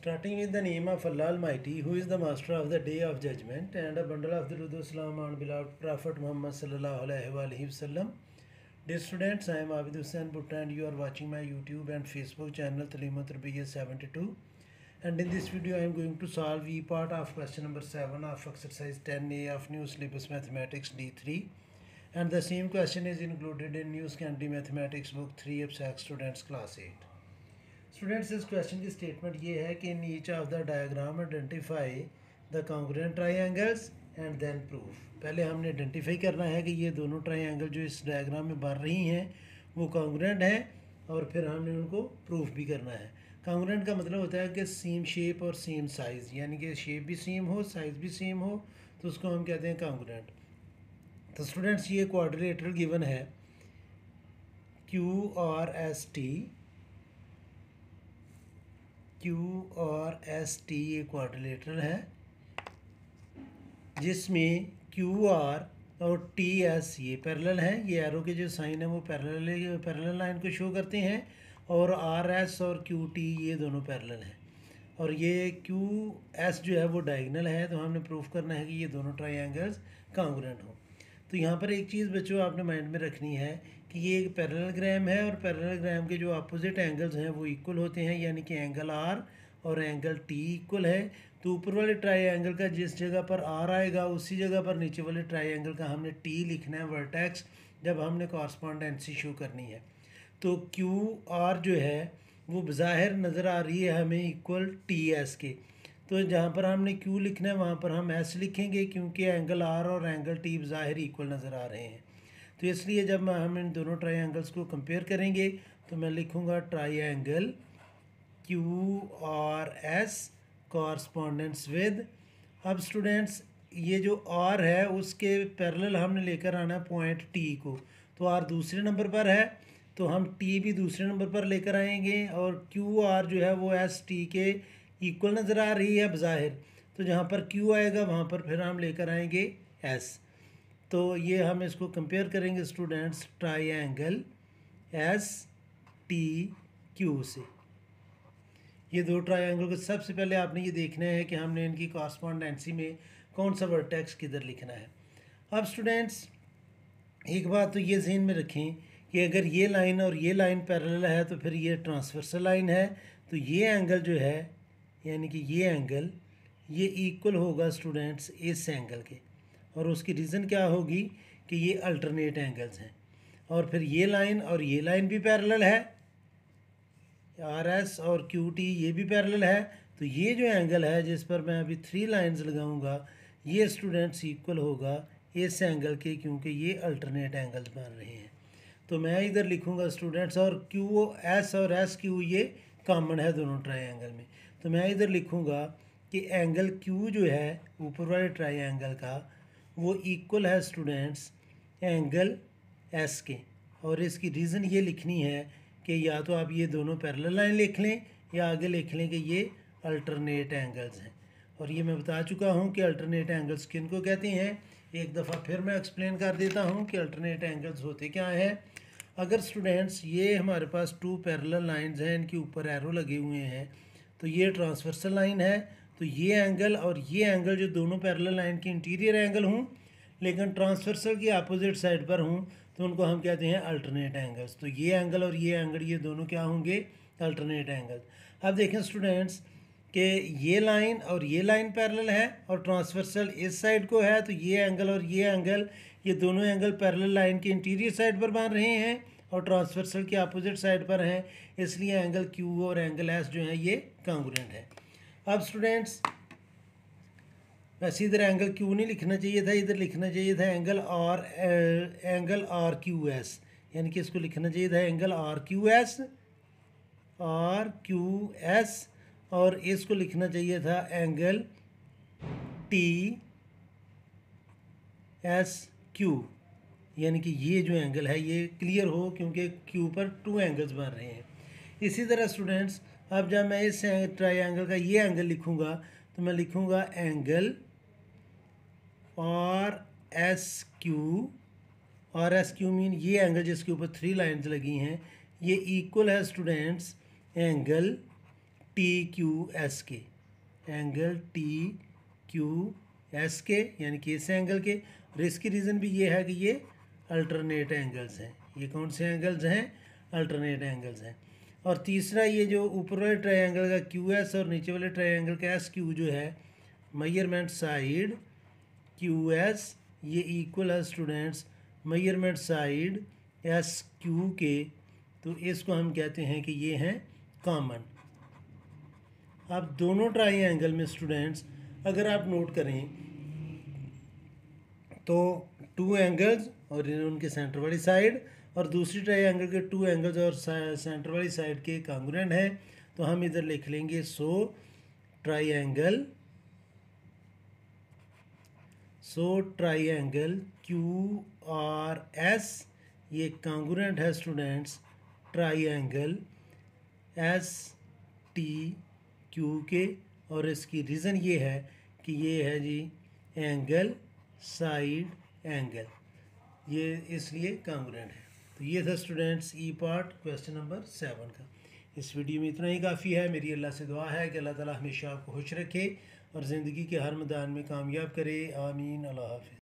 Starting with the name of Allah Almighty, who is the master of the day of judgment, and a bundle of the Durud Salam on beloved Prophet Muhammad sallallahu alaihi wasallam. Dear students, I am Abid Hussain Bhutta and you are watching my YouTube and Facebook channel Talim Tarbiyya 72. And in this video, I am going to solve E part of question number 7 of exercise 10A of New Syllabus Mathematics D3. And the same question is included in New Secondary Mathematics Book 3 Abstract Students Class 8. Students इस question की statement ये है कि in each of the diagram identify the congruent triangles and then proof. पहले हमने identify करना है कि ये दोनों ट्रायंगल जो इस डायग्राम में बन रही हैं वो कॉन्ग्रुएंट हैं और फिर हमने उनको प्रूफ भी करना है। कॉन्ग्रुएंट का मतलब होता है कि सेम शेप और सेम साइज़, यानी कि शेप भी सेम हो, साइज़ भी सेम हो, तो उसको हम कहते हैं कॉन्ग्रुएंट। तो स्टूडेंट्स ये क्वाड्रिलेटरल गिवन है क्यू और एस टी, क्यू और एस टी ये क्वाड्रिलेटरल है जिसमें क्यू आर और टी एस ये पैरेलल हैं। ये एरो के जो साइन है वो पैरेलल लाइन को शो करते हैं और आर एस और क्यू टी ये दोनों पैरेलल हैं और ये क्यू एस जो है वो डायगोनल है। तो हमने प्रूफ करना है कि ये दोनों ट्रायंगल्स कॉन्ग्रुएंट हों। तो यहाँ पर एक चीज़ बच्चों आपने माइंड में रखनी है कि ये एक पैरेललोग्राम है और पैरेललोग्राम के जो अपोजिट एंगल्स हैं वो इक्वल होते हैं, यानी कि एंगल आर और एंगल टी इक्वल है। तो ऊपर वाले ट्रायंगल का जिस जगह पर आर आएगा उसी जगह पर नीचे वाले ट्रायंगल का हमने टी लिखना है वर्टेक्स, जब हमने कॉरस्पॉन्डेंसी शो करनी है। तो क्यू आर जो है वो बज़ाहिर नज़र आ रही है हमें इक्वल टी एस के। तो जहाँ पर हमने क्यू लिखना है वहाँ पर हम एस लिखेंगे क्योंकि एंगल आर और एंगल टी ज़ाहिर इक्वल नज़र आ रहे हैं। तो इसलिए जब हम इन दोनों ट्रायंगल्स को कंपेयर करेंगे तो मैं लिखूँगा ट्रायंगल क्यू और एस कॉरस्पॉन्डेंस विद। अब स्टूडेंट्स ये जो आर है उसके पैरेलल हमने लेकर आना है पॉइंट टी को। तो आर दूसरे नंबर पर है तो हम टी भी दूसरे नंबर पर लेकर आएंगे और क्यू आर जो है वो एस टी के इक्वल नज़र आ रही है बज़ाहिर। तो जहाँ पर क्यू आएगा वहाँ पर फिर हम लेकर आएंगे एस। तो ये हम इसको कंपेयर करेंगे students triangle S T Q से। ये दो ट्रायंगल को सबसे पहले आपने ये देखना है कि हमने इनकी कॉरस्पॉन्डेंसी में कौन सा वर्टेक्स किधर लिखना है। अब स्टूडेंट्स एक बात तो ये ज़हन में रखें कि अगर ये लाइन और ये लाइन पैरेलल है तो फिर ये ट्रांसवर्सल लाइन है। तो ये एंगल जो है यानी कि ये एंगल ये इक्वल होगा स्टूडेंट्स इस एंगल के, और उसकी रीज़न क्या होगी कि ये अल्टरनेट एंगल्स हैं और फिर ये लाइन भी पैरेलल है, आर एस और क्यू टी ये भी पैरेलल है। तो ये जो एंगल है जिस पर मैं अभी 3 लाइंस लगाऊंगा ये स्टूडेंट्स इक्वल होगा इस एंगल के, क्योंकि ये अल्टरनेट एंगल्स बन रहे हैं। तो मैं इधर लिखूंगा स्टूडेंट्स, और क्यू एस और एस क्यू ये कॉमन है दोनों ट्रायंगल में। तो मैं इधर लिखूंगा कि एंगल क्यू जो है ऊपर वाले ट्रायंगल का वो इक्वल है स्टूडेंट्स एंगल एस के, और इसकी रीज़न ये लिखनी है कि या तो आप ये दोनों पैरेलल लाइन लिख लें या आगे लिख लें कि ये अल्टरनेट एंगल्स हैं। और ये मैं बता चुका हूँ कि अल्टरनेट एंगल्स किन को कहते हैं। एक दफ़ा फिर मैं एक्सप्लेन कर देता हूँ कि अल्टरनेट एंगल्स होते क्या हैं। अगर स्टूडेंट्स ये हमारे पास 2 पैरेलल लाइंस हैं, इनके ऊपर एरो लगे हुए हैं, तो ये ट्रांसवर्सल लाइन है। तो ये एंगल और ये एंगल जो दोनों पैरेलल लाइन के इंटीरियर एंगल हों लेकिन ट्रांसवर्सल की अपोजिट साइड पर हों तो उनको हम कहते हैं अल्टरनेट एंगल्स। तो ये एंगल और ये एंगल ये दोनों क्या होंगे, अल्टरनेट एंगल। अब देखें स्टूडेंट्स कि ये लाइन और ये लाइन पैरेलल है और ट्रांसवर्सल इस साइड को है, तो ये एंगल और ये एंगल ये दोनों एंगल पैरेलल लाइन के इंटीरियर साइड पर बन रहे हैं और ट्रांसवर्सल के अपोजिट साइड पर हैं, इसलिए एंगल क्यू और एंगल एस जो है ये कॉन्ग्रुएंट है। अब स्टूडेंट्स वैसे इधर एंगल क्यू नहीं लिखना चाहिए था, इधर लिखना चाहिए था एंगल आर क्यू एस, यानी कि इसको लिखना चाहिए था एंगल आर क्यू एस और इसको लिखना चाहिए था एंगल टी एस क्यू, यानी कि ये जो एंगल है ये क्लियर हो क्योंकि क्यू पर 2 एंगल्स बन रहे हैं। इसी तरह स्टूडेंट्स अब जब मैं इस ट्रायंगल का ये एंगल लिखूँगा तो मैं लिखूँगा angle R S Q mean ये एंगल जिसके ऊपर 3 लाइंस लगी हैं ये इक्वल है students angle T Q S के, एंगल टी क्यू एस के यानी कि इस एंगल के। और इसकी रीज़न भी ये है कि ये अल्टरनेट एंगल्स हैं। ये कौन से एंगल्स हैं? अल्टरनेट एंगल्स हैं। और तीसरा, ये जो ऊपर वाले ट्रायंगल का क्यू एस और नीचे वाले ट्रायंगल का एस क्यू जो है, मेजरमेंट साइड क्यू एस ये इक्वल है students measurement side S Q के। तो इसको हम कहते हैं कि ये हैं कॉमन। अब दोनों ट्रायंगल में स्टूडेंट्स अगर आप नोट करें तो टू एंगल्स और उनके सेंटर वाली साइड और दूसरी ट्रायंगल के टू एंगल्स और सेंटर वाली साइड के कांग्रुएंट हैं। तो हम इधर लिख लेंगे ट्रायंगल क्यू आर एस ये कांग्रुएंट है students triangle S T Q के। और इसकी रीज़न ये है कि ये है जी एंगल साइड एंगल, ये इसलिए कांग्रुएंट है। तो ये था students E part question number 7 का। इस वीडियो में इतना ही काफ़ी है। मेरी अल्लाह से दुआ है कि अल्लाह ताला हमेशा आपको खुश रखे और ज़िंदगी के हर मैदान में कामयाब करे। आमीन। अल्लाह हाफ़िज़।